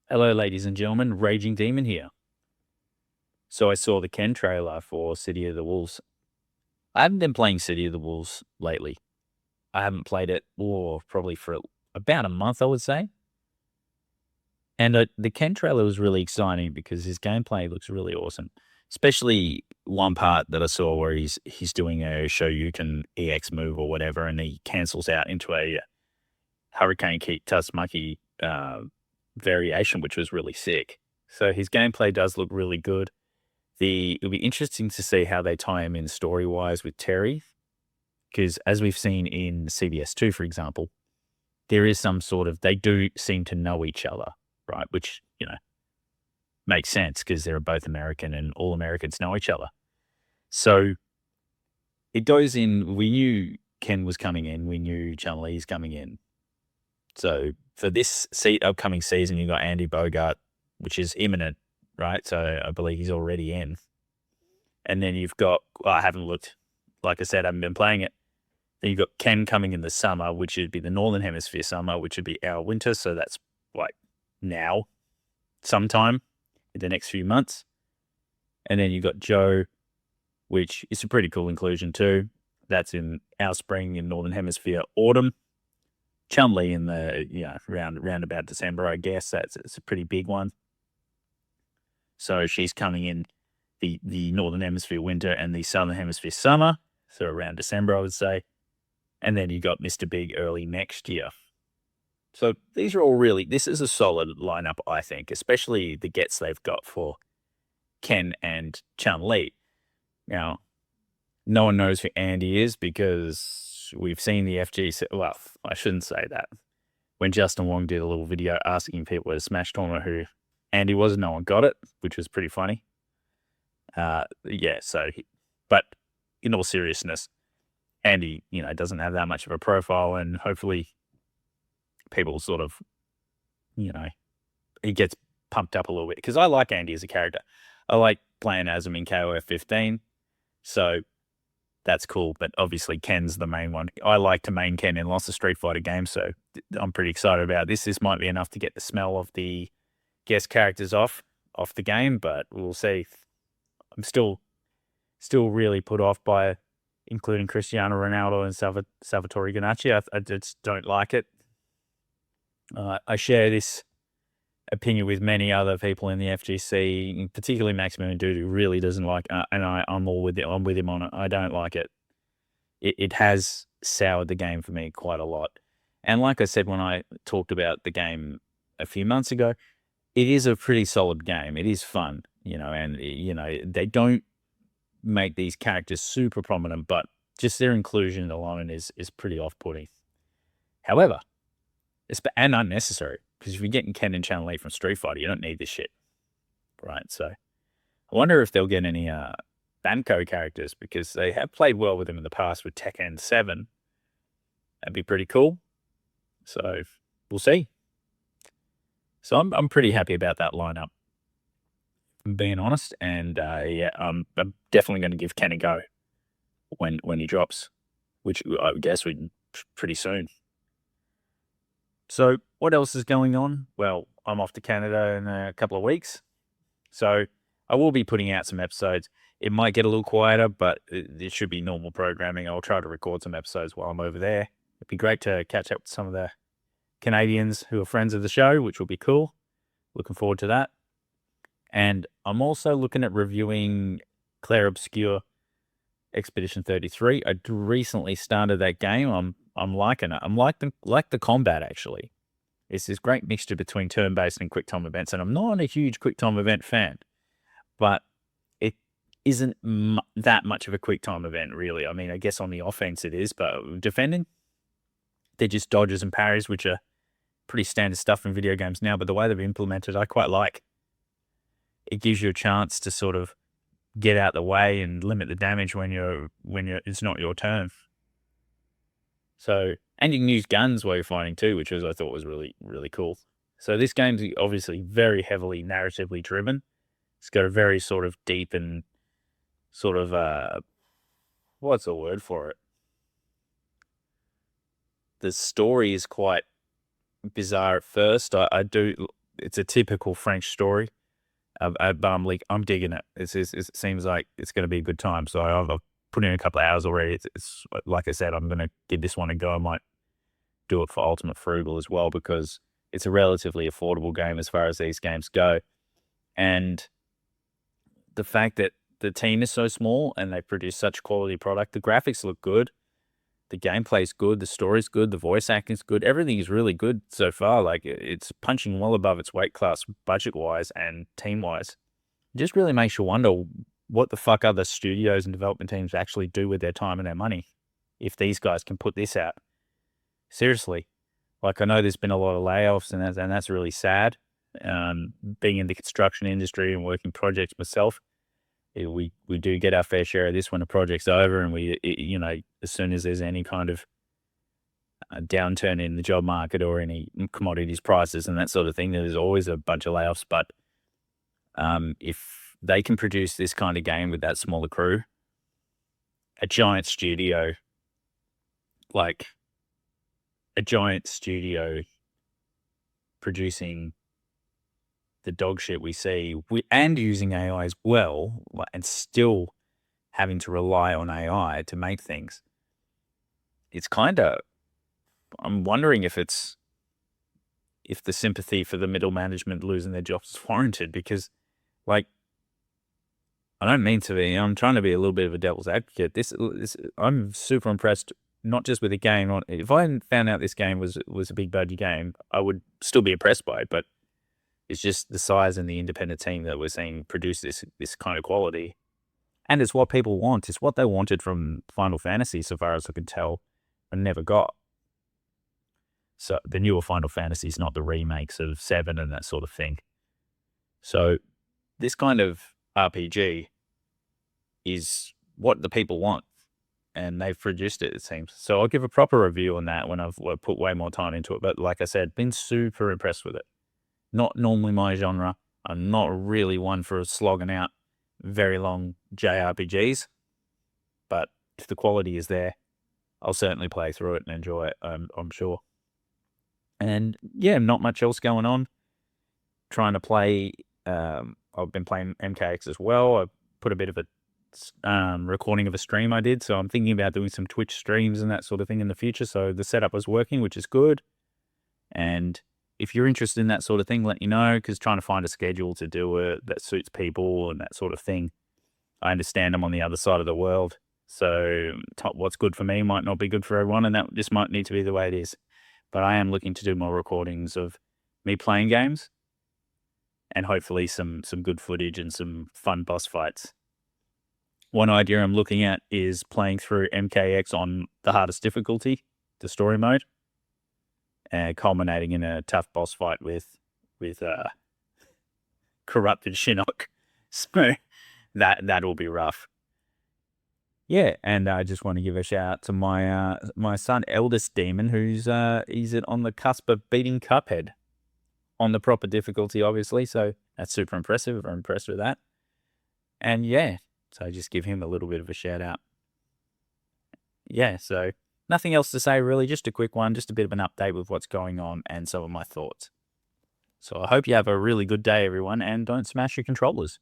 Hello, ladies and gentlemen. Raging Demon here. So I saw the Ken trailer for City of the Wolves. I haven't been playing City of the Wolves lately. I haven't played it, probably for about a month, I would say. And the Ken trailer was really exciting because his gameplay looks really awesome. Especially one part that I saw where he's doing a Shoryuken EX move or whatever, and he cancels out into a Hurricane Kick Tatsumaki variation, which was really sick. So his gameplay does look really good. It'll be interesting to see how they tie him in story-wise with Terry, because as we've seen in CBS2, for example, there is some sort of, they do seem to know each other, right? Which, makes sense because they're both American and all Americans know each other. So it goes in, we knew Ken was coming in, we knew Chun-Li's coming in. So for this upcoming season, you got Andy Bogart, which is imminent, right? So I believe he's already in. And then you've got, I haven't looked, like I said, I haven't been playing it. Then you've got Ken coming in the summer, which would be the Northern Hemisphere summer, which would be our winter. So that's like now, sometime in the next few months. And then you've got Joe, which is a pretty cool inclusion too. That's in our spring in Northern Hemisphere autumn. Chun-Li in the, round about December, I guess. It's a pretty big one. So she's coming in the Northern Hemisphere winter and the Southern Hemisphere summer. So around December, I would say. And then you got Mr. Big early next year. So these are all this is a solid lineup, I think, especially the gets they've got for Ken and Chun-Li. Now, no one knows who Andy is because we've seen the FGC. Well, I shouldn't say that. When Justin Wong did a little video asking people at a Smash tournament who Andy was, no one got it, which was pretty funny. But in all seriousness, Andy, doesn't have that much of a profile, and hopefully people sort of, he gets pumped up a little bit because I like Andy as a character. I like playing as him in KOF 15, so that's cool. But obviously Ken's the main one. I like to main Ken in lots of Street Fighter games, so I'm pretty excited about this. This might be enough to get the smell of the guest characters off the game, but we'll see. I'm still really put off by including Cristiano Ronaldo and Salvatore Ganacci. I just don't like it. I share this opinion with many other people in the FGC, particularly Maximum Dude, who really doesn't like it, and I'm all with it. I'm with him on it. I don't like it. It has soured the game for me quite a lot. And like I said when I talked about the game a few months ago, it is a pretty solid game. It is fun, and they don't make these characters super prominent, but just their inclusion alone is pretty off-putting. However, and unnecessary, because if you're getting Ken and Chun-Li from Street Fighter, you don't need this shit, right? So I wonder if they'll get any Banco characters, because they have played well with them in the past with Tekken 7. That'd be pretty cool. So we'll see. So I'm pretty happy about that lineup, being honest. And I'm definitely going to give Ken a go when he drops, which I guess we pretty soon. So what else is going on? Well, I'm off to Canada in a couple of weeks, so I will be putting out some episodes. It might get a little quieter, but it should be normal programming. I'll try to record some episodes while I'm over there. It'd be great to catch up with some of the Canadians who are friends of the show, which will be cool. Looking forward to that. And I'm also looking at reviewing Claire Obscure Expedition 33. I recently started that game. I'm liking it. I'm like the combat, actually. It's this great mixture between turn-based and quick time events, and I'm not a huge quick time event fan, but it isn't that much of a quick time event, really. I mean, I guess on the offense it is, but defending, they're just dodges and parries, which are pretty standard stuff in video games now, but the way they've implemented, I quite like. It gives you a chance to sort of get out the way and limit the damage when it's not your turn. So, and you can use guns while you're fighting too, which I thought was really, really cool. So this game's obviously very heavily narratively driven. It's got a very sort of deep and sort of, what's the word for it? The story is quite bizarre at first. I do it's a typical French story. But I'm digging it. It seems like it's going to be a good time. So I've put in a couple of hours already. It's like I said, I'm going to give this one a go. I might do it for Ultimate Frugal as well because it's a relatively affordable game as far as these games go. And the fact that the team is so small and they produce such quality product, the graphics look good, the gameplay's good, the story's good, the voice acting's good, everything is really good so far. Like it's punching well above its weight class budget-wise and team-wise. It just really makes you wonder what the fuck other studios and development teams actually do with their time and their money if these guys can put this out. Seriously. Like, I know there's been a lot of layoffs, and that's really sad. Being in the construction industry and working projects myself, we do get our fair share of this when a project's over, and as soon as there's any kind of downturn in the job market or any commodities prices and that sort of thing, there's always a bunch of layoffs. But if they can produce this kind of game with that smaller crew, a giant studio producing the dog shit we see, and using AI as well, and still having to rely on AI to make things, it's kind of, I'm wondering if the sympathy for the middle management losing their jobs is warranted, because, like, I don't mean to be, I'm trying to be a little bit of a devil's advocate. This I'm super impressed, not just with the game. If I hadn't found out this game was a big budget game, I would still be impressed by it, but it's just the size and the independent team that we're seeing produce this kind of quality. And it's what people want. It's what they wanted from Final Fantasy, so far as I can tell, and never got. So the newer Final Fantasies, not the remakes of 7 and that sort of thing. So this kind of RPG is what the people want, and they've produced it seems. So I'll give a proper review on that when I've put way more time into it. But like I said, been super impressed with it. Not normally my genre. I'm not really one for slogging out very long JRPGs, but if the quality is there, I'll certainly play through it and enjoy it, I'm sure. And yeah, not much else going on. Trying to play, I've been playing MKX as well. I put a bit of a recording of a stream I did, so I'm thinking about doing some Twitch streams and that sort of thing in the future. So the setup was working, which is good. And if you're interested in that sort of thing, let me know, because trying to find a schedule to do it that suits people and that sort of thing. I understand I'm on the other side of the world, so what's good for me might not be good for everyone, and that just might need to be the way it is. But I am looking to do more recordings of me playing games, and hopefully some good footage and some fun boss fights. One idea I'm looking at is playing through MKX on the hardest difficulty, the story mode, culminating in a tough boss fight with corrupted Shinnok. So that will be rough. Yeah, and I just want to give a shout out to my son, eldest demon, who's he's on the cusp of beating Cuphead on the proper difficulty, obviously. So that's super impressive. I'm impressed with that. And yeah, so just give him a little bit of a shout out. Yeah, so nothing else to say really, just a quick one, just a bit of an update with what's going on and some of my thoughts. So I hope you have a really good day, everyone, and don't smash your controllers.